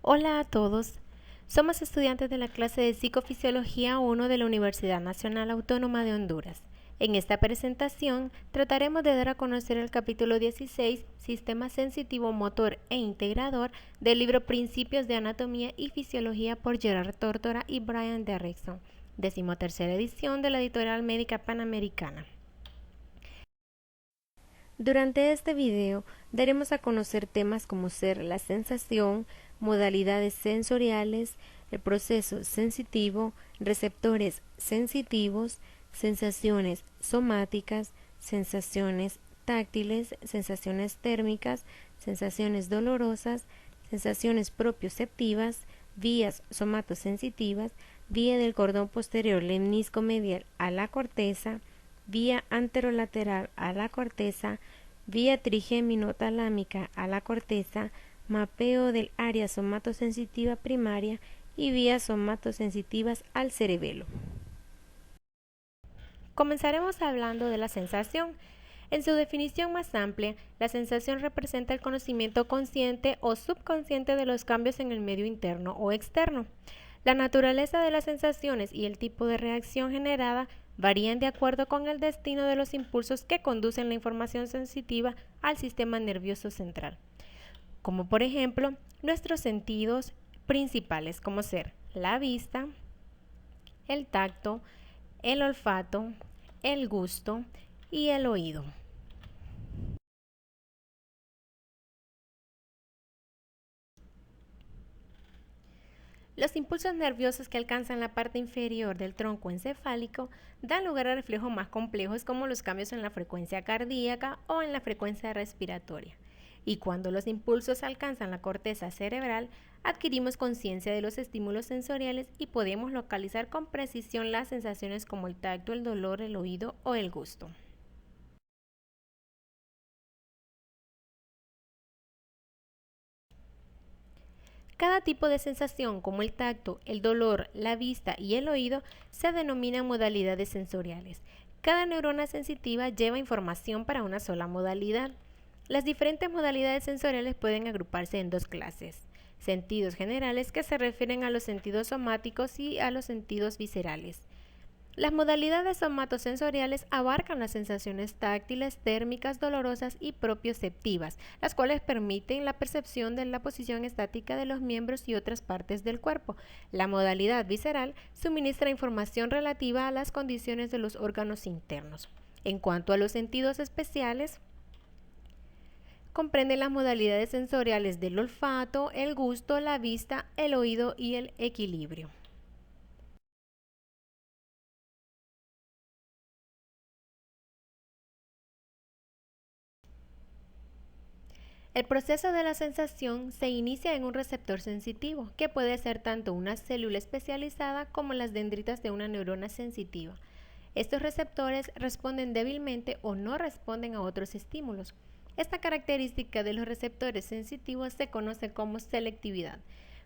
Hola a todos. Somos estudiantes de la clase de Psicofisiología 1 de la Universidad Nacional Autónoma de Honduras. En esta presentación trataremos de dar a conocer el capítulo 16, Sistema Sensitivo Motor e Integrador, del libro Principios de Anatomía y Fisiología por Gerard Tórtora y Brian Derrickson, 13ª edición de la editorial médica panamericana. Durante este video daremos a conocer temas como ser la sensación, modalidades sensoriales, el proceso sensitivo, receptores sensitivos, sensaciones somáticas, sensaciones táctiles, sensaciones térmicas, sensaciones dolorosas, sensaciones propioceptivas, vías somatosensitivas, vía del cordón posterior lemnisco-medial a la corteza, vía anterolateral a la corteza, vía trigémino-talámica a la corteza, mapeo del área somatosensitiva primaria y vías somatosensitivas al cerebelo. Comenzaremos hablando de la sensación. En su definición más amplia, la sensación representa el conocimiento consciente o subconsciente de los cambios en el medio interno o externo. La naturaleza de las sensaciones y el tipo de reacción generada varían de acuerdo con el destino de los impulsos que conducen la información sensitiva al sistema nervioso central, como por ejemplo nuestros sentidos principales, como ser la vista, el tacto, el olfato, el gusto y el oído. Los impulsos nerviosos que alcanzan la parte inferior del tronco encefálico dan lugar a reflejos más complejos como los cambios en la frecuencia cardíaca o en la frecuencia respiratoria. Y cuando los impulsos alcanzan la corteza cerebral, adquirimos conciencia de los estímulos sensoriales y podemos localizar con precisión las sensaciones como el tacto, el dolor, el oído o el gusto. Cada tipo de sensación, como el tacto, el dolor, la vista y el oído, se denominan modalidades sensoriales. Cada neurona sensitiva lleva información para una sola modalidad. Las diferentes modalidades sensoriales pueden agruparse en dos clases: sentidos generales, que se refieren a los sentidos somáticos, y a los sentidos viscerales. Las modalidades somatosensoriales abarcan las sensaciones táctiles, térmicas, dolorosas y propioceptivas, las cuales permiten la percepción de la posición estática de los miembros y otras partes del cuerpo. La modalidad visceral suministra información relativa a las condiciones de los órganos internos. En cuanto a los sentidos especiales, comprenden las modalidades sensoriales del olfato, el gusto, la vista, el oído y el equilibrio. El proceso de la sensación se inicia en un receptor sensitivo, que puede ser tanto una célula especializada como las dendritas de una neurona sensitiva. Estos receptores responden débilmente o no responden a otros estímulos. Esta característica de los receptores sensitivos se conoce como selectividad.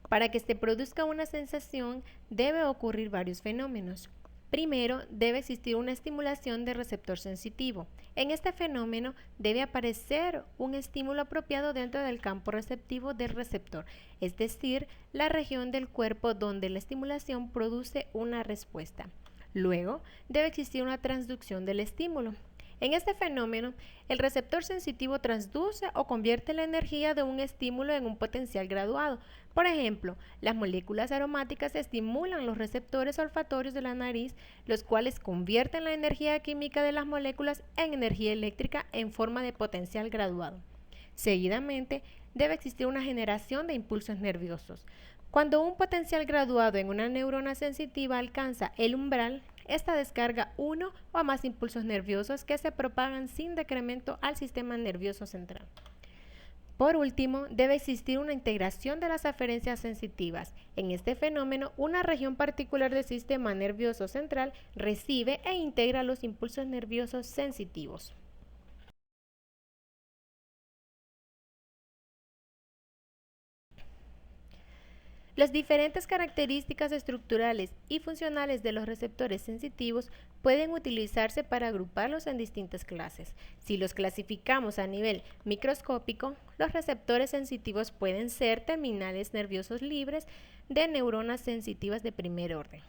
Para que se produzca una sensación, debe ocurrir varios fenómenos. Primero, debe existir una estimulación del receptor sensitivo. En este fenómeno debe aparecer un estímulo apropiado dentro del campo receptivo del receptor, es decir, la región del cuerpo donde la estimulación produce una respuesta. Luego, debe existir una transducción del estímulo. En este fenómeno, el receptor sensitivo transduce o convierte la energía de un estímulo en un potencial graduado. Por ejemplo, las moléculas aromáticas estimulan los receptores olfatorios de la nariz, los cuales convierten la energía química de las moléculas en energía eléctrica en forma de potencial graduado. Seguidamente, debe existir una generación de impulsos nerviosos. Cuando un potencial graduado en una neurona sensitiva alcanza el umbral, esta descarga uno o más impulsos nerviosos que se propagan sin decremento al sistema nervioso central. Por último, debe existir una integración de las aferencias sensitivas. En este fenómeno, una región particular del sistema nervioso central recibe e integra los impulsos nerviosos sensitivos. Las diferentes características estructurales y funcionales de los receptores sensitivos pueden utilizarse para agruparlos en distintas clases. Si los clasificamos a nivel microscópico, los receptores sensitivos pueden ser terminales nerviosos libres de neuronas sensitivas de primer orden,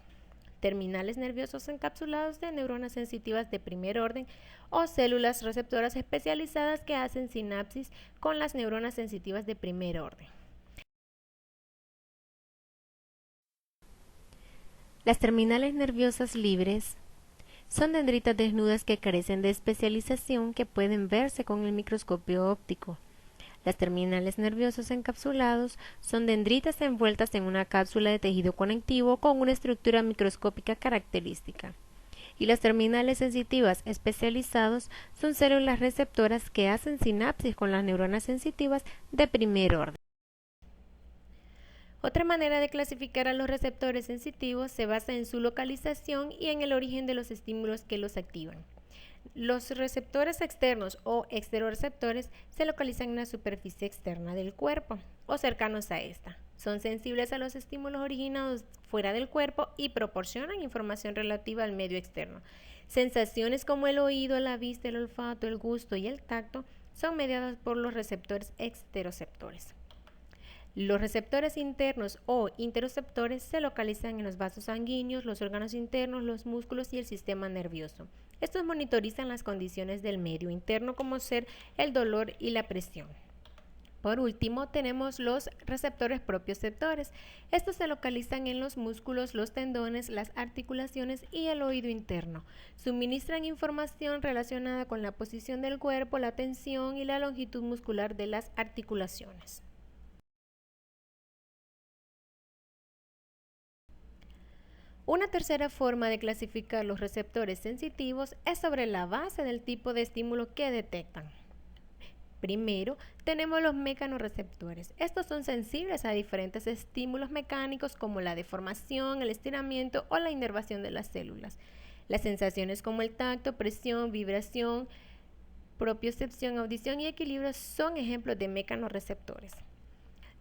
terminales nerviosos encapsulados de neuronas sensitivas de primer orden o células receptoras especializadas que hacen sinapsis con las neuronas sensitivas de primer orden. Las terminales nerviosas libres son dendritas desnudas que carecen de especialización que pueden verse con el microscopio óptico. Las terminales nerviosos encapsulados son dendritas envueltas en una cápsula de tejido conectivo con una estructura microscópica característica. Y las terminales sensitivas especializados son células receptoras que hacen sinapsis con las neuronas sensitivas de primer orden. Otra manera de clasificar a los receptores sensitivos se basa en su localización y en el origen de los estímulos que los activan. Los receptores externos o exteroreceptores se localizan en la superficie externa del cuerpo o cercanos a esta. Son sensibles a los estímulos originados fuera del cuerpo y proporcionan información relativa al medio externo. Sensaciones como el oído, la vista, el olfato, el gusto y el tacto son mediadas por los receptores exteroceptores. Los receptores internos o interoceptores se localizan en los vasos sanguíneos, los órganos internos, los músculos y el sistema nervioso. Estos monitorizan las condiciones del medio interno como ser el dolor y la presión. Por último, tenemos los receptores propioceptores. Estos se localizan en los músculos, los tendones, las articulaciones y el oído interno. Suministran información relacionada con la posición del cuerpo, la tensión y la longitud muscular de las articulaciones. Una tercera forma de clasificar los receptores sensitivos es sobre la base del tipo de estímulo que detectan. Primero, tenemos los mecanorreceptores. Estos son sensibles a diferentes estímulos mecánicos como la deformación, el estiramiento o la inervación de las células. Las sensaciones como el tacto, presión, vibración, propiocepción, audición y equilibrio son ejemplos de mecanorreceptores.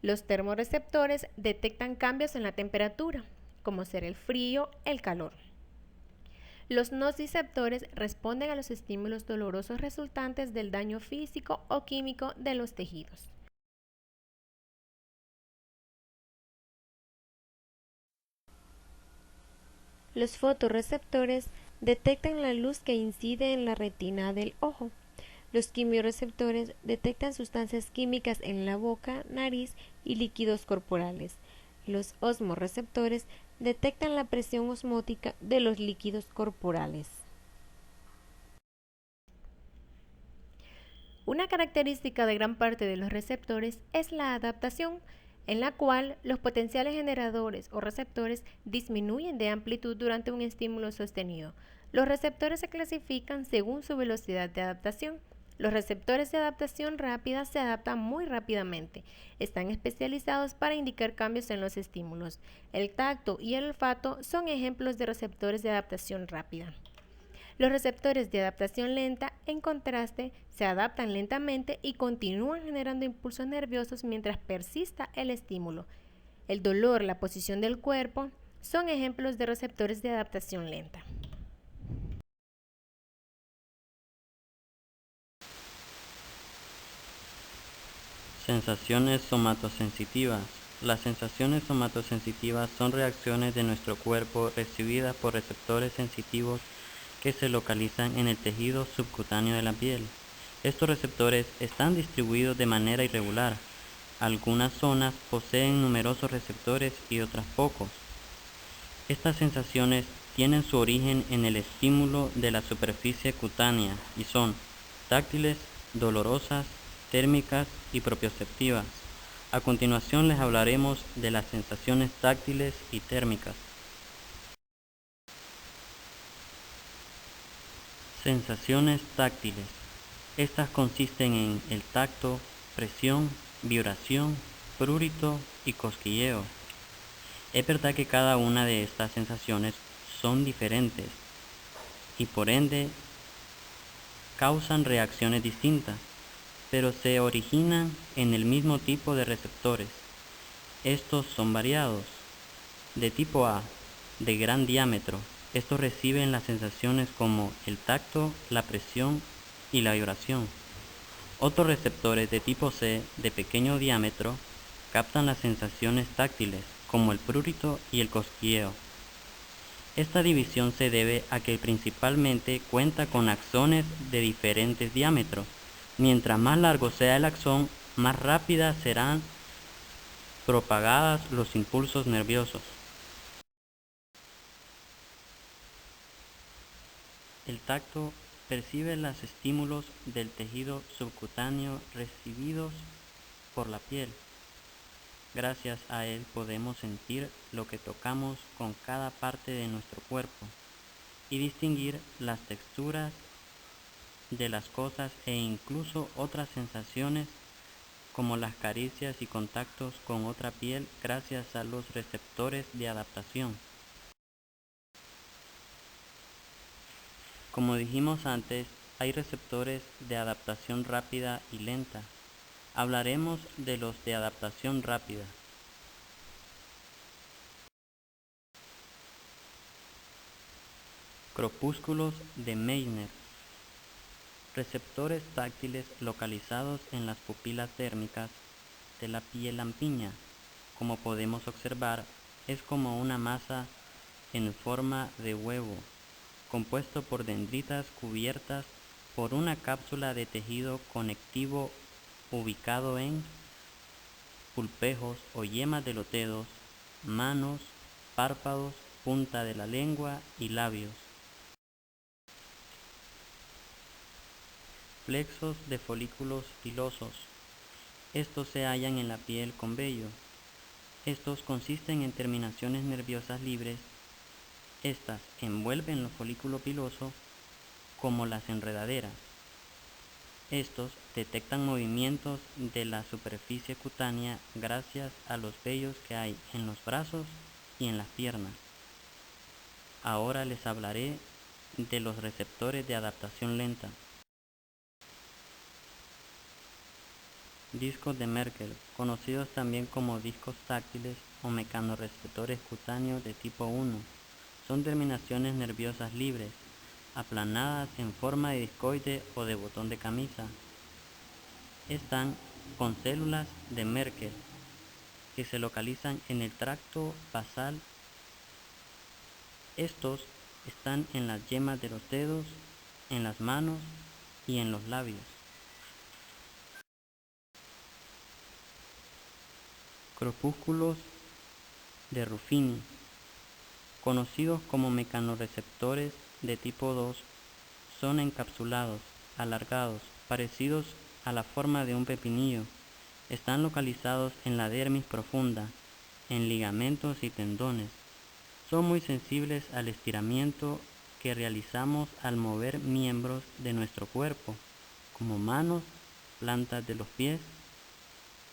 Los termorreceptores detectan cambios en la temperatura, como ser el frío, el calor. Los nociceptores responden a los estímulos dolorosos resultantes del daño físico o químico de los tejidos. Los fotorreceptores detectan la luz que incide en la retina del ojo. Los quimiorreceptores detectan sustancias químicas en la boca, nariz y líquidos corporales. Los osmorreceptores detectan la presión osmótica de los líquidos corporales. Una característica de gran parte de los receptores es la adaptación, en la cual los potenciales generadores o receptores disminuyen de amplitud durante un estímulo sostenido. Los receptores se clasifican según su velocidad de adaptación. Los receptores de adaptación rápida se adaptan muy rápidamente. Están especializados para indicar cambios en los estímulos. El tacto y el olfato son ejemplos de receptores de adaptación rápida. Los receptores de adaptación lenta, en contraste, se adaptan lentamente y continúan generando impulsos nerviosos mientras persista el estímulo. El dolor, la posición del cuerpo, son ejemplos de receptores de adaptación lenta. Sensaciones somatosensitivas. Las sensaciones somatosensitivas son reacciones de nuestro cuerpo recibidas por receptores sensitivos que se localizan en el tejido subcutáneo de la piel. Estos receptores están distribuidos de manera irregular. Algunas zonas poseen numerosos receptores y otras pocos. Estas sensaciones tienen su origen en el estímulo de la superficie cutánea y son táctiles, dolorosas, térmicas y propioceptivas. A continuación les hablaremos de las sensaciones táctiles y térmicas. Sensaciones táctiles. Estas consisten en el tacto, presión, vibración, prurito y cosquilleo. Es verdad que cada una de estas sensaciones son diferentes y por ende causan reacciones distintas, pero se originan en el mismo tipo de receptores. Estos son variados. De tipo A, de gran diámetro, estos reciben las sensaciones como el tacto, la presión y la vibración. Otros receptores de tipo C, de pequeño diámetro, captan las sensaciones táctiles, como el prurito y el cosquilleo. Esta división se debe a que principalmente cuenta con axones de diferentes diámetros. Mientras más largo sea el axón, más rápidas serán propagadas los impulsos nerviosos. El tacto percibe los estímulos del tejido subcutáneo recibidos por la piel. Gracias a él podemos sentir lo que tocamos con cada parte de nuestro cuerpo y distinguir las texturas de las cosas e incluso otras sensaciones como las caricias y contactos con otra piel gracias a los receptores de adaptación. Como dijimos antes, hay receptores de adaptación rápida y lenta. Hablaremos de los de adaptación rápida. Corpúsculos de Meissner. Receptores táctiles localizados en las pupilas dérmicas de la piel lampiña. Como podemos observar, es como una masa en forma de huevo, compuesto por dendritas cubiertas por una cápsula de tejido conectivo ubicado en pulpejos o yemas de los dedos, manos, párpados, punta de la lengua y labios. Plexos de folículos pilosos. Estos se hallan en la piel con vello. Estos consisten en terminaciones nerviosas libres. Estas envuelven los folículos pilosos como las enredaderas. Estos detectan movimientos de la superficie cutánea gracias a los vellos que hay en los brazos y en las piernas. Ahora les hablaré de los receptores de adaptación lenta. Discos de Merkel, conocidos también como discos táctiles o mecanorreceptores cutáneos de tipo 1, son terminaciones nerviosas libres, aplanadas en forma de discoide o de botón de camisa. Están con células de Merkel que se localizan en el tracto basal. Estos están en las yemas de los dedos, en las manos y en los labios. Corpúsculos de Ruffini, conocidos como mecanorreceptores de tipo 2, son encapsulados, alargados, parecidos a la forma de un pepinillo. Están localizados en la dermis profunda, en ligamentos y tendones. Son muy sensibles al estiramiento que realizamos al mover miembros de nuestro cuerpo, como manos, plantas de los pies.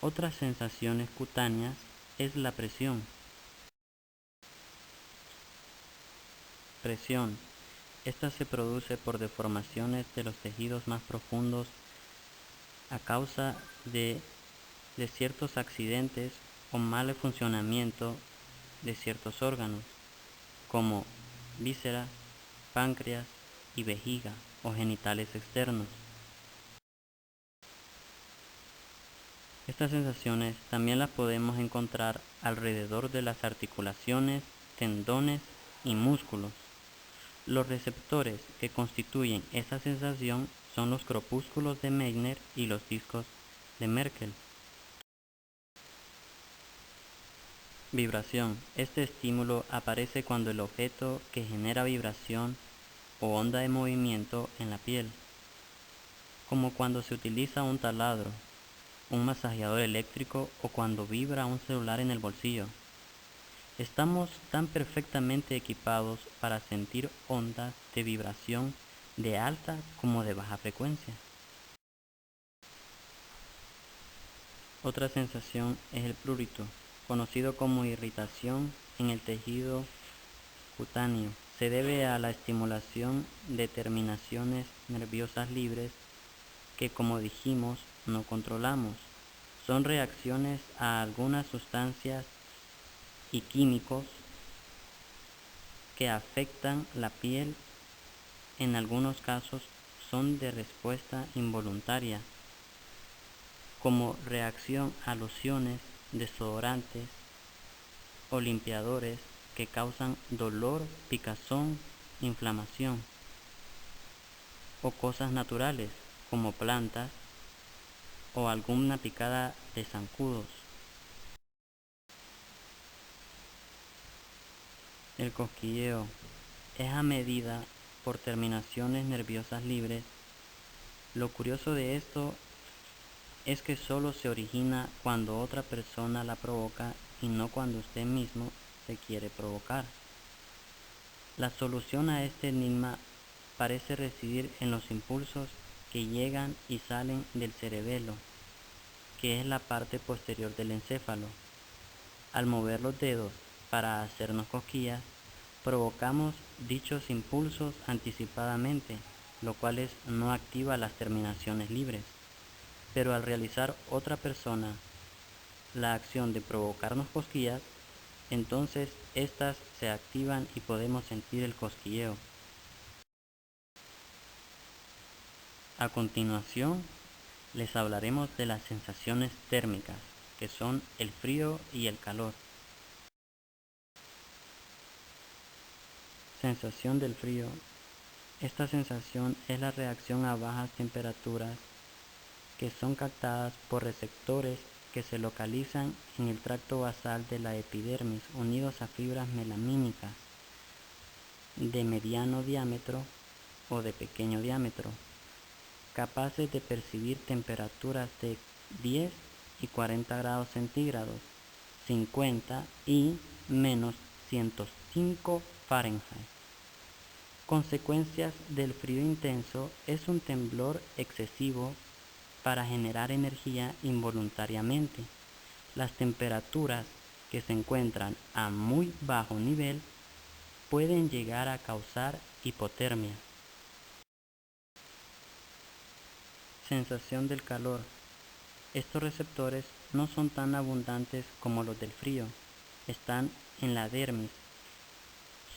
Otras sensaciones cutáneas es la presión. Presión. Esta se produce por deformaciones de los tejidos más profundos a causa de ciertos accidentes o mal funcionamiento de ciertos órganos, como vísceras, páncreas y vejiga o genitales externos. Estas sensaciones también las podemos encontrar alrededor de las articulaciones, tendones y músculos. Los receptores que constituyen esta sensación son los corpúsculos de Meissner y los discos de Merkel. Vibración. Este estímulo aparece cuando el objeto que genera vibración o onda de movimiento en la piel, como cuando se utiliza un taladro, un masajeador eléctrico o cuando vibra un celular en el bolsillo. Estamos tan perfectamente equipados para sentir ondas de vibración de alta como de baja frecuencia. Otra sensación es el prurito, conocido como irritación en el tejido cutáneo. Se debe a la estimulación de terminaciones nerviosas libres que, como dijimos, no controlamos. son reacciones a algunas sustancias y químicos que afectan la piel. En algunos casos son de respuesta involuntaria, como reacción a lociones, desodorantes o limpiadores que causan dolor, picazón, inflamación, o cosas naturales como plantas o alguna picada de zancudos. El cosquilleo es a medida por terminaciones nerviosas libres. Lo curioso de esto es que solo se origina cuando otra persona la provoca y no cuando usted mismo se quiere provocar. La solución a este enigma parece residir en los impulsos que llegan y salen del cerebelo, que es la parte posterior del encéfalo. Al mover los dedos para hacernos cosquillas, provocamos dichos impulsos anticipadamente, lo cual no activa las terminaciones libres. Pero al realizar otra persona la acción de provocarnos cosquillas, entonces estas se activan y podemos sentir el cosquilleo. A continuación, les hablaremos de las sensaciones térmicas, que son el frío y el calor. Sensación del frío. Esta sensación es la reacción a bajas temperaturas que son captadas por receptores que se localizan en el tracto basal de la epidermis, unidos a fibras melamínicas de mediano diámetro o de pequeño diámetro, capaces de percibir temperaturas de 10 y 40 grados centígrados, 50 y menos 105 Fahrenheit. Consecuencias del frío intenso es un temblor excesivo para generar energía involuntariamente. Las temperaturas que se encuentran a muy bajo nivel pueden llegar a causar hipotermia. Sensación del calor. Estos receptores no son tan abundantes como los del frío. Están en la dermis.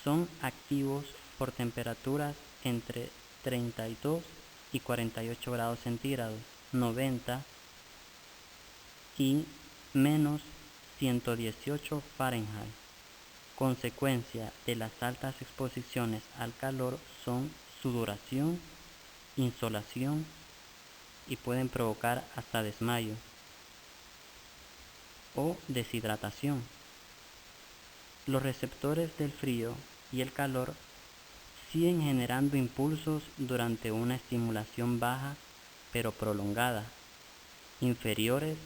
Son activos por temperaturas entre 32 y 48 grados centígrados, 90 y menos 118 Fahrenheit. Consecuencia de las altas exposiciones al calor son sudoración, insolación y pueden provocar hasta desmayo o deshidratación. Los receptores del frío y el calor siguen generando impulsos durante una estimulación baja pero prolongada, inferiores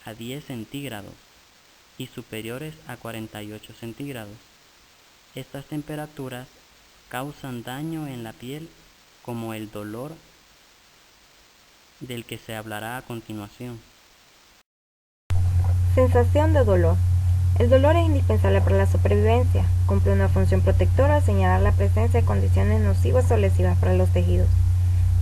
a 10 centígrados y superiores a 48 centígrados. Estas temperaturas causan daño en la piel, como el dolor del que se hablará a continuación. Sensación de dolor. El dolor es indispensable para la supervivencia. Cumple una función protectora al señalar la presencia de condiciones nocivas o lesivas para los tejidos.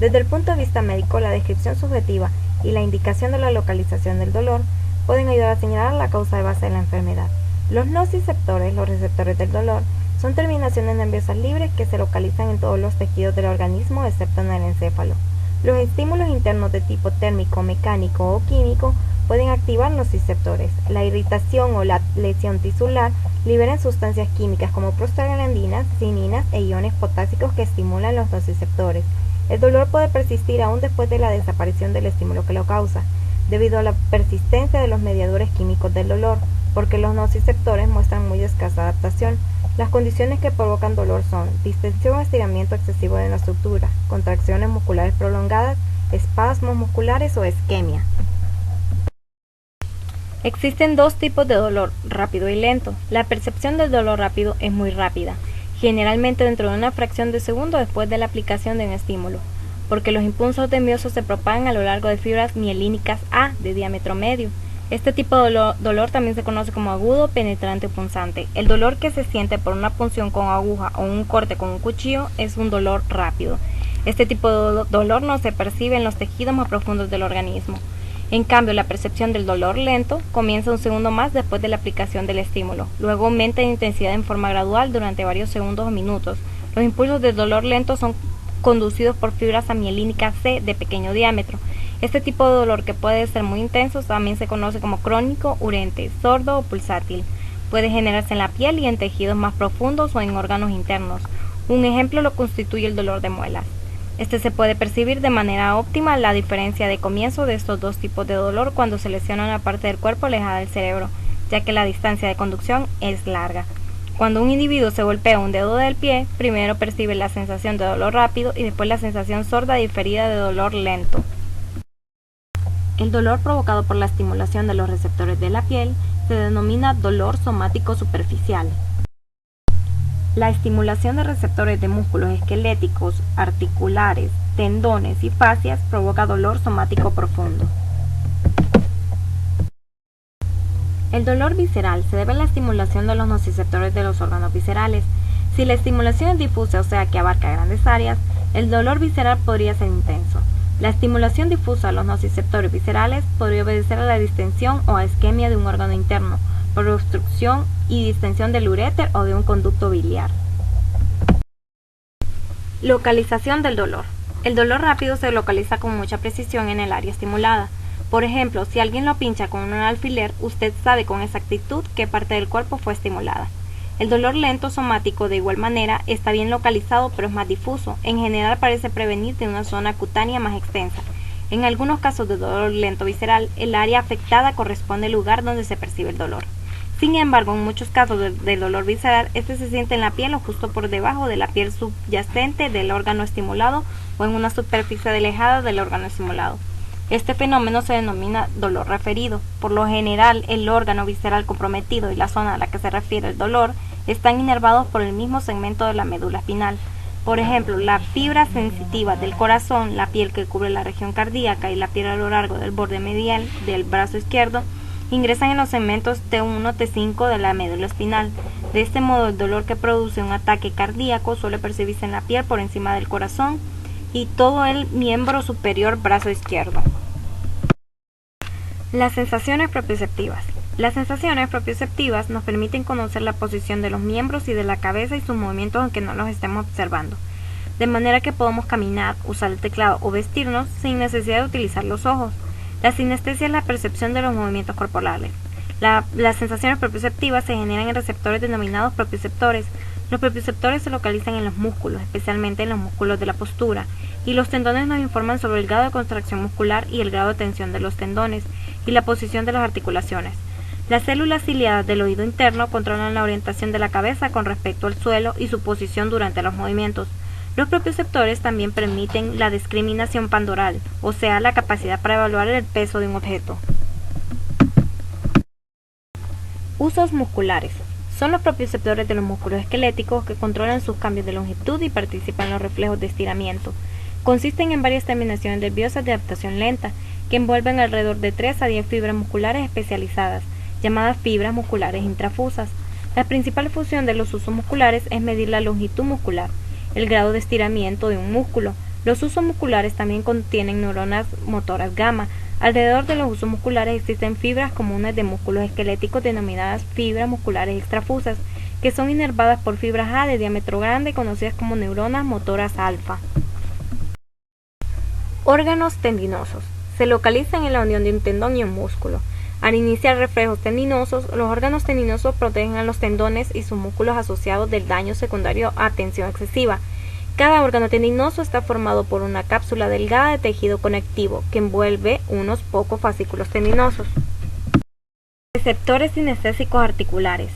Desde el punto de vista médico, la descripción subjetiva y la indicación de la localización del dolor pueden ayudar a señalar la causa de base de la enfermedad. Los nociceptores, los receptores del dolor, son terminaciones nerviosas libres que se localizan en todos los tejidos del organismo excepto en el encéfalo. Los estímulos internos de tipo térmico, mecánico o químico pueden activar nociceptores. La irritación o la lesión tisular liberan sustancias químicas como prostaglandinas, cininas e iones potásicos que estimulan los nociceptores. El dolor puede persistir aún después de la desaparición del estímulo que lo causa, debido a la persistencia de los mediadores químicos del dolor, porque los nociceptores muestran muy escasa adaptación. Las condiciones que provocan dolor son distensión o estiramiento excesivo de la estructura, contracciones musculares prolongadas, espasmos musculares o isquemia. Existen dos tipos de dolor, rápido y lento. La percepción del dolor rápido es muy rápida, generalmente dentro de una fracción de segundo después de la aplicación de un estímulo, porque los impulsos nerviosos se propagan a lo largo de fibras mielínicas A de diámetro medio. Este tipo de dolor también se conoce como agudo, penetrante o punzante. El dolor que se siente por una punción con aguja o un corte con un cuchillo es un dolor rápido. Este tipo de dolor no se percibe en los tejidos más profundos del organismo. En cambio, la percepción del dolor lento comienza un segundo más después de la aplicación del estímulo. Luego aumenta en intensidad en forma gradual durante varios segundos o minutos. Los impulsos del dolor lento son conducidos por fibras amielínicas C de pequeño diámetro. Este tipo de dolor, que puede ser muy intenso, también se conoce como crónico, urente, sordo o pulsátil. Puede generarse en la piel y en tejidos más profundos o en órganos internos. Un ejemplo lo constituye el dolor de muelas. Este se puede percibir de manera óptima la diferencia de comienzo de estos dos tipos de dolor cuando se lesiona una parte del cuerpo alejada del cerebro, ya que la distancia de conducción es larga. Cuando un individuo se golpea un dedo del pie, primero percibe la sensación de dolor rápido y después la sensación sorda diferida de dolor lento. El dolor provocado por la estimulación de los receptores de la piel se denomina dolor somático superficial. La estimulación de receptores de músculos esqueléticos, articulares, tendones y fascias provoca dolor somático profundo. El dolor visceral se debe a la estimulación de los nociceptores de los órganos viscerales. Si la estimulación es difusa, o sea que abarca grandes áreas, el dolor visceral podría ser intenso. La estimulación difusa a los nociceptores viscerales podría obedecer a la distensión o a isquemia de un órgano interno, por obstrucción y distensión del uréter o de un conducto biliar. Localización del dolor. El dolor rápido se localiza con mucha precisión en el área estimulada. Por ejemplo, si alguien lo pincha con un alfiler, usted sabe con exactitud qué parte del cuerpo fue estimulada. El dolor lento somático, de igual manera, está bien localizado pero es más difuso. En general parece prevenir de una zona cutánea más extensa. En algunos casos de dolor lento visceral, el área afectada corresponde al lugar donde se percibe el dolor. Sin embargo, en muchos casos del dolor visceral, este se siente en la piel o justo por debajo de la piel subyacente del órgano estimulado o en una superficie alejada del órgano estimulado. Este fenómeno se denomina dolor referido. Por lo general, el órgano visceral comprometido y la zona a la que se refiere el dolor están inervados por el mismo segmento de la médula espinal. Por ejemplo, la fibra sensitiva del corazón, la piel que cubre la región cardíaca y la piel a lo largo del borde medial del brazo izquierdo ingresan en los segmentos T1, T5 de la médula espinal. De este modo, el dolor que produce un ataque cardíaco suele percibirse en la piel por encima del corazón y todo el miembro superior brazo izquierdo. Las sensaciones propioceptivas. Las sensaciones propioceptivas nos permiten conocer la posición de los miembros y de la cabeza y sus movimientos aunque no los estemos observando, de manera que podemos caminar, usar el teclado o vestirnos sin necesidad de utilizar los ojos. La sinestesia es la percepción de los movimientos corporales. Las sensaciones propioceptivas se generan en receptores denominados propioceptores. Los propioceptores se localizan en los músculos, especialmente en los músculos de la postura, y los tendones nos informan sobre el grado de contracción muscular y el grado de tensión de los tendones y la posición de las articulaciones. Las células ciliadas del oído interno controlan la orientación de la cabeza con respecto al suelo y su posición durante los movimientos. Los propioceptores también permiten la discriminación pandoral, o sea, la capacidad para evaluar el peso de un objeto. Usos musculares. Son los propioceptores de los músculos esqueléticos que controlan sus cambios de longitud y participan en los reflejos de estiramiento. Consisten en varias terminaciones nerviosas de adaptación lenta, que envuelven alrededor de 3 a 10 fibras musculares especializadas, llamadas fibras musculares intrafusas. La principal función de los usos musculares es medir la longitud muscular, el grado de estiramiento de un músculo. Los usos musculares también contienen neuronas motoras gamma. Alrededor de los usos musculares existen fibras comunes de músculos esqueléticos denominadas fibras musculares extrafusas, que son inervadas por fibras A de diámetro grande conocidas como neuronas motoras alfa. Órganos tendinosos. Se localizan en la unión de un tendón y un músculo. Al iniciar reflejos tendinosos, los órganos tendinosos protegen a los tendones y sus músculos asociados del daño secundario a tensión excesiva. Cada órgano tendinoso está formado por una cápsula delgada de tejido conectivo que envuelve unos pocos fascículos tendinosos. Receptores sinestésicos articulares.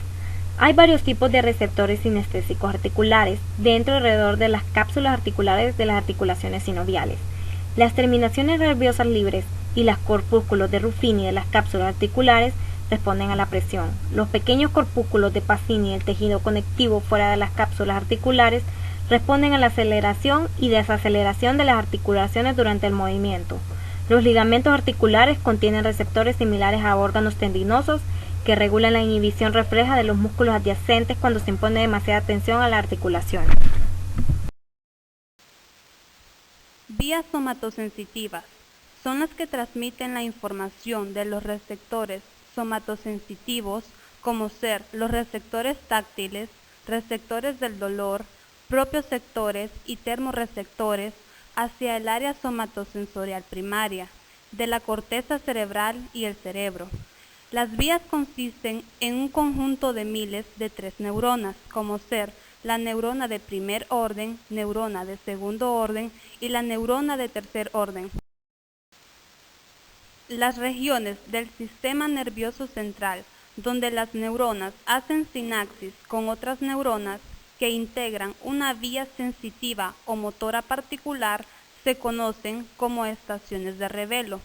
Hay varios tipos de receptores sinestésicos articulares dentro y alrededor de las cápsulas articulares de las articulaciones sinoviales. Las terminaciones nerviosas libres y los corpúsculos de Ruffini de las cápsulas articulares responden a la presión. Los pequeños corpúsculos de Pacini del tejido conectivo fuera de las cápsulas articulares responden a la aceleración y desaceleración de las articulaciones durante el movimiento. Los ligamentos articulares contienen receptores similares a órganos tendinosos que regulan la inhibición refleja de los músculos adyacentes cuando se impone demasiada tensión a la articulación. Vías somatosensitivas. son las que transmiten la información de los receptores somatosensitivos, como ser los receptores táctiles, receptores del dolor, propioceptores y termorreceptores, hacia el área somatosensorial primaria, de la corteza cerebral y el cerebro. Las vías consisten en un conjunto de miles de 3 neuronas, como ser la neurona de primer orden, neurona de segundo orden y la neurona de tercer orden. Las regiones del sistema nervioso central, donde las neuronas hacen sinapsis con otras neuronas que integran una vía sensitiva o motora particular, se conocen como estaciones de revelo,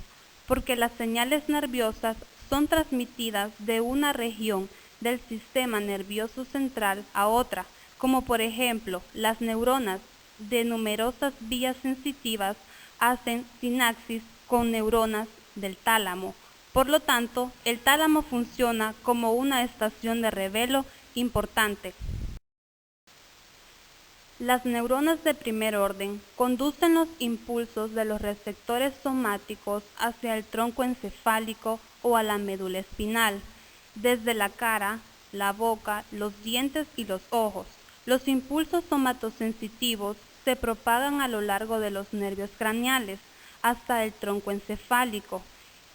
porque las señales nerviosas son transmitidas de una región del sistema nervioso central a otra, como por ejemplo las neuronas de numerosas vías sensitivas hacen sinapsis con neuronas del tálamo. Por lo tanto, el tálamo funciona como una estación de revelo importante. Las neuronas de primer orden conducen los impulsos de los receptores somáticos hacia el tronco encefálico o a la médula espinal, desde la cara, la boca, los dientes y los ojos. Los impulsos somatosensitivos se propagan a lo largo de los nervios craneales hasta el tronco encefálico.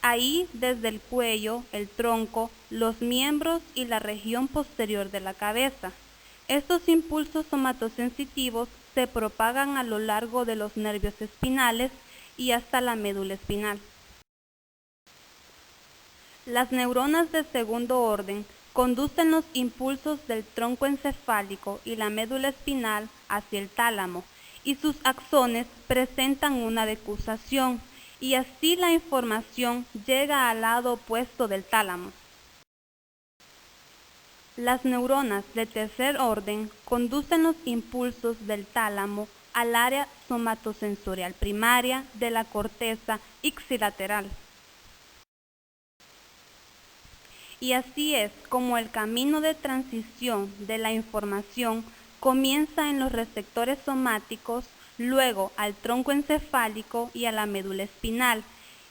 Ahí, desde el cuello, el tronco, los miembros y la región posterior de la cabeza. Estos impulsos somatosensitivos se propagan a lo largo de los nervios espinales y hasta la médula espinal. Las neuronas de segundo orden conducen los impulsos del tronco encefálico y la médula espinal hacia el tálamo, y sus axones presentan una decusación, y así la información llega al lado opuesto del tálamo. Las neuronas de tercer orden conducen los impulsos del tálamo al área somatosensorial primaria de la corteza ipsilateral. Y así es como el camino de transición de la información comienza en los receptores somáticos, luego al tronco encefálico y a la médula espinal,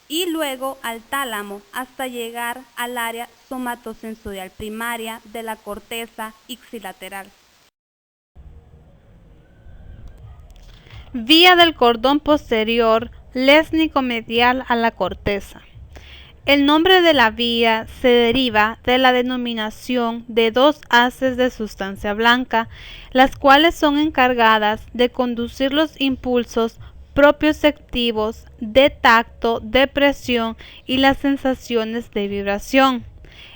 y luego al tálamo hasta llegar al área somatosensorial primaria de la corteza ipsilateral. Vía del cordón posterior lénico-medial a la corteza. El nombre de la vía se deriva de la denominación de 2 haces de sustancia blanca, las cuales son encargadas de conducir los impulsos propioceptivos de tacto, de presión y las sensaciones de vibración.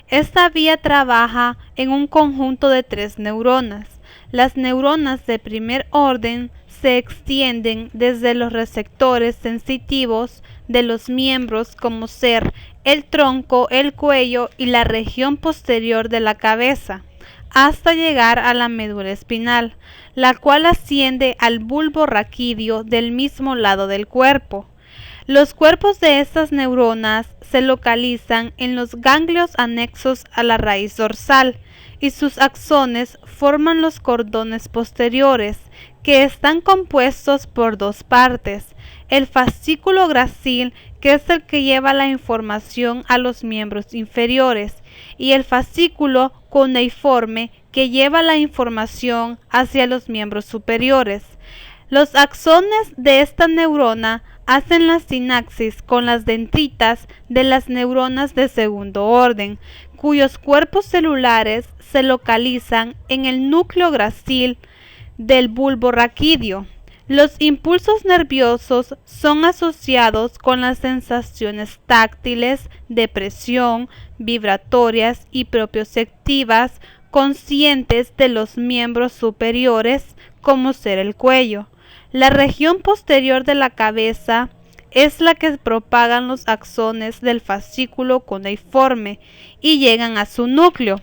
Esta vía trabaja en un conjunto de 3 neuronas. Las neuronas de primer orden se extienden desde los receptores sensitivos de los miembros, como ser el tronco, el cuello y la región posterior de la cabeza, hasta llegar a la médula espinal, la cual asciende al bulbo raquídeo del mismo lado del cuerpo. Los cuerpos de estas neuronas se localizan en los ganglios anexos a la raíz dorsal, y sus axones forman los cordones posteriores, que están compuestos por 2 partes: el fascículo grácil, que es el que lleva la información a los miembros inferiores, y el fascículo cuneiforme, que lleva la información hacia los miembros superiores. Los axones de esta neurona hacen la sinapsis con las dendritas de las neuronas de segundo orden, cuyos cuerpos celulares se localizan en el núcleo grácil del bulbo raquídeo. Los impulsos nerviosos son asociados con las sensaciones táctiles, de presión, vibratorias y propioceptivas conscientes de los miembros superiores, como ser el cuello. La región posterior de la cabeza es la que propagan los axones del fascículo cuneiforme y llegan a su núcleo.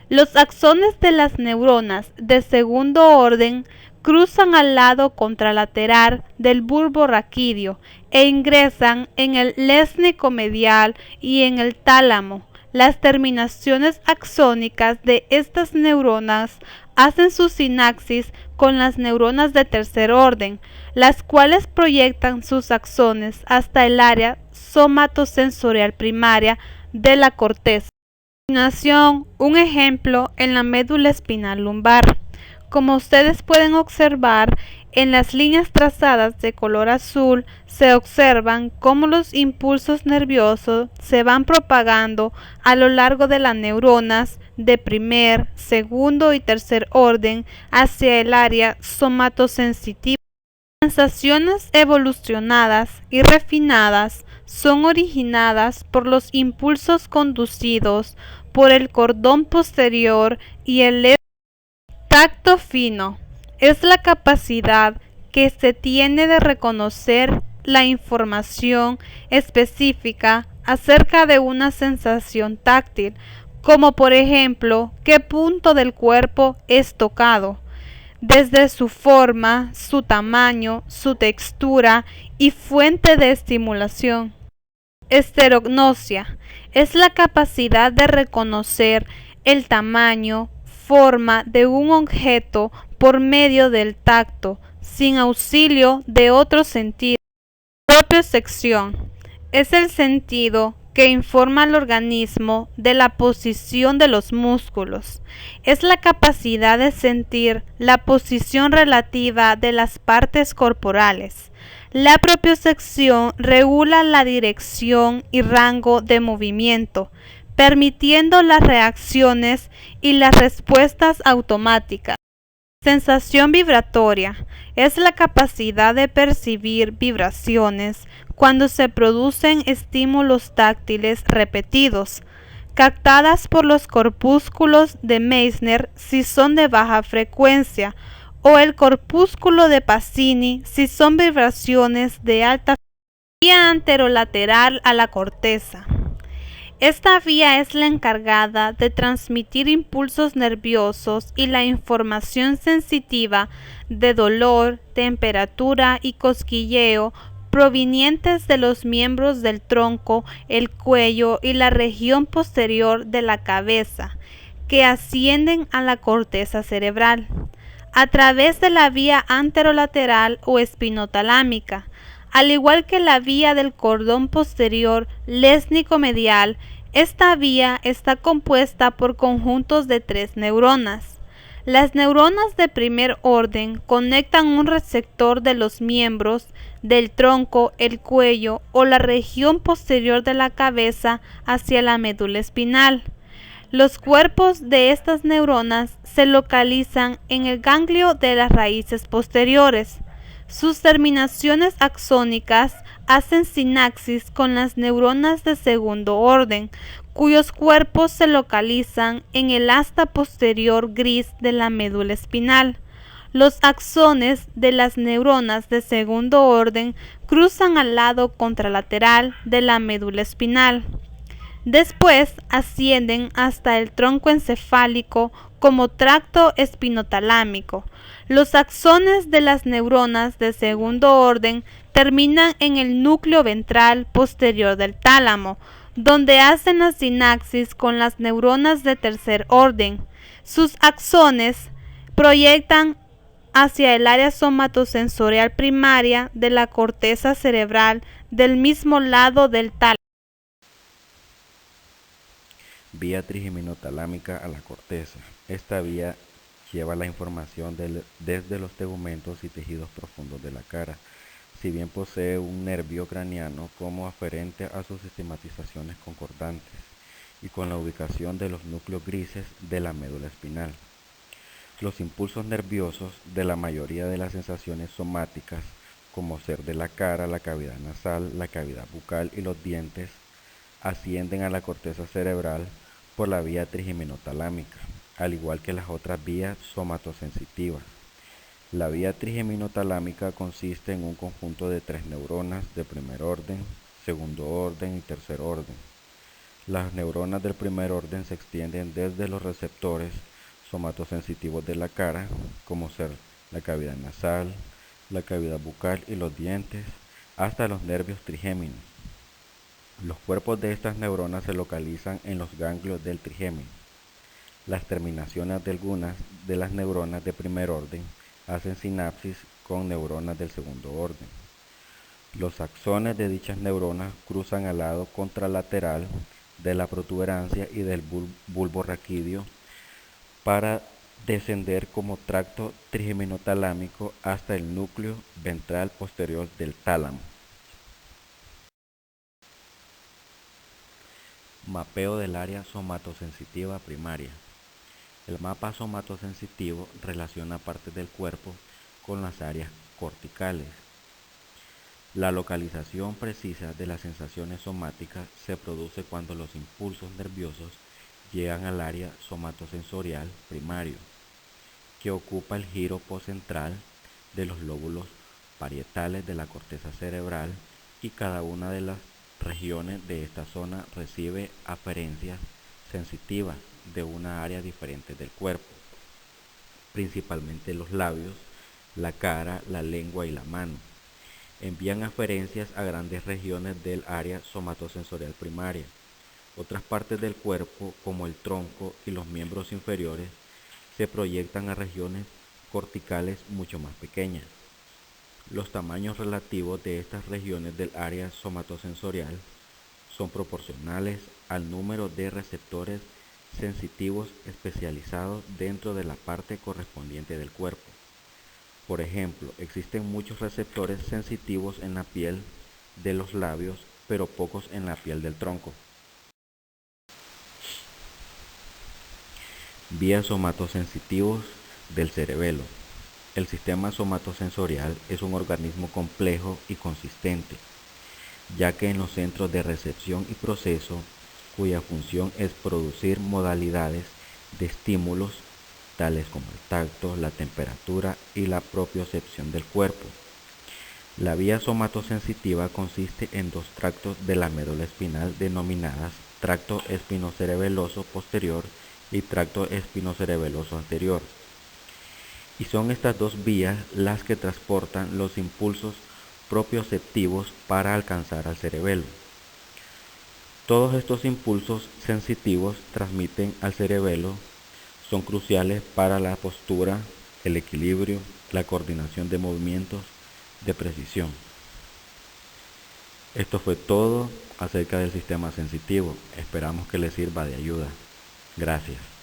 Los axones de las neuronas de segundo orden cruzan al lado contralateral del bulbo raquídeo e ingresan en el lénico medial y en el tálamo. Las terminaciones axónicas de estas neuronas hacen su sinapsis con las neuronas de tercer orden, las cuales proyectan sus axones hasta el área somatosensorial primaria de la corteza. A continuación, un ejemplo en la médula espinal lumbar. Como ustedes pueden observar, en las líneas trazadas de color azul se observan cómo los impulsos nerviosos se van propagando a lo largo de las neuronas de primer, segundo y tercer orden hacia el área somatosensitiva. Las sensaciones evolucionadas y refinadas son originadas por los impulsos conducidos por el cordón posterior y el tacto fino. Es la capacidad que se tiene de reconocer la información específica acerca de una sensación táctil, como por ejemplo qué punto del cuerpo es tocado, desde su forma, su tamaño, su textura y fuente de estimulación. Esterognosia es la capacidad de reconocer el tamaño, forma de un objeto por medio del tacto, sin auxilio de otros sentidos. Propiocepción es el sentido que informa al organismo de la posición de los músculos. Es la capacidad de sentir la posición relativa de las partes corporales. La propiocepción regula la dirección y rango de movimiento, permitiendo las reacciones y las respuestas automáticas. Sensación vibratoria es la capacidad de percibir vibraciones cuando se producen estímulos táctiles repetidos, captadas por los corpúsculos de Meissner si son de baja frecuencia, o el corpúsculo de Pacini si son vibraciones de alta frecuencia. Vía anterolateral a la corteza. Esta vía es la encargada de transmitir impulsos nerviosos y la información sensitiva de dolor, temperatura y cosquilleo provenientes de los miembros del tronco, el cuello y la región posterior de la cabeza, que ascienden a la corteza cerebral, a través de la vía anterolateral o espinotalámica. Al igual que la vía del cordón posterior lésnico-medial, esta vía está compuesta por conjuntos de 3 neuronas. Las neuronas de primer orden conectan un receptor de los miembros del tronco, el cuello o la región posterior de la cabeza hacia la médula espinal. Los cuerpos de estas neuronas se localizan en el ganglio de las raíces posteriores. Sus terminaciones axónicas hacen sinapsis con las neuronas de segundo orden, cuyos cuerpos se localizan en el asta posterior gris de la médula espinal. Los axones de las neuronas de segundo orden cruzan al lado contralateral de la médula espinal. Después ascienden hasta el tronco encefálico como tracto espinotalámico. Los axones de las neuronas de segundo orden terminan en el núcleo ventral posterior del tálamo, donde hacen la sinapsis con las neuronas de tercer orden. Sus axones proyectan hacia el área somatosensorial primaria de la corteza cerebral del mismo lado del tálamo. Vía trigeminotalámica a la corteza. Esta vía lleva la información desde los tegumentos y tejidos profundos de la cara, si bien posee un nervio craneano como aferente a sus sistematizaciones concordantes y con la ubicación de los núcleos grises de la médula espinal. Los impulsos nerviosos de la mayoría de las sensaciones somáticas, como ser de la cara, la cavidad nasal, la cavidad bucal y los dientes, ascienden a la corteza cerebral por la vía trigeminotalámica, al igual que las otras vías somatosensitivas. La vía trigeminotalámica consiste en un conjunto de 3 neuronas de primer orden, segundo orden y tercer orden. Las neuronas del primer orden se extienden desde los receptores somatosensitivos de la cara, como ser la cavidad nasal, la cavidad bucal y los dientes, hasta los nervios trigéminos. Los cuerpos de estas neuronas se localizan en los ganglios del trigémino. Las terminaciones de algunas de las neuronas de primer orden hacen sinapsis con neuronas del segundo orden. Los axones de dichas neuronas cruzan al lado contralateral de la protuberancia y del bulbo raquídeo para descender como tracto trigeminotalámico hasta el núcleo ventral posterior del tálamo. Mapeo del área somatosensitiva primaria. El mapa somatosensitivo relaciona partes del cuerpo con las áreas corticales. La localización precisa de las sensaciones somáticas se produce cuando los impulsos nerviosos llegan al área somatosensorial primario, que ocupa el giro postcentral de los lóbulos parietales de la corteza cerebral, y cada una de las regiones de esta zona recibe aferencias sensitivas de una área diferente del cuerpo, principalmente los labios, la cara, la lengua y la mano. Envían aferencias a grandes regiones del área somatosensorial primaria. Otras partes del cuerpo, como el tronco y los miembros inferiores, se proyectan a regiones corticales mucho más pequeñas. Los tamaños relativos de estas regiones del área somatosensorial son proporcionales al número de receptores sensitivos especializados dentro de la parte correspondiente del cuerpo. Por ejemplo, existen muchos receptores sensitivos en la piel de los labios, pero pocos en la piel del tronco. Vías somatosensitivos del cerebelo. El sistema somatosensorial es un organismo complejo y consistente, ya que en los centros de recepción y proceso, cuya función es producir modalidades de estímulos, tales como el tacto, la temperatura y la propiocepción del cuerpo. La vía somatosensitiva consiste en dos tractos de la médula espinal denominadas tracto espinocerebeloso posterior y tracto espinocerebeloso anterior. Y son estas dos vías las que transportan los impulsos propioceptivos para alcanzar al cerebelo. Todos estos impulsos sensitivos transmiten al cerebelo son cruciales para la postura, el equilibrio, la coordinación de movimientos de precisión. Esto fue todo acerca del sistema sensitivo. Esperamos que les sirva de ayuda. Gracias.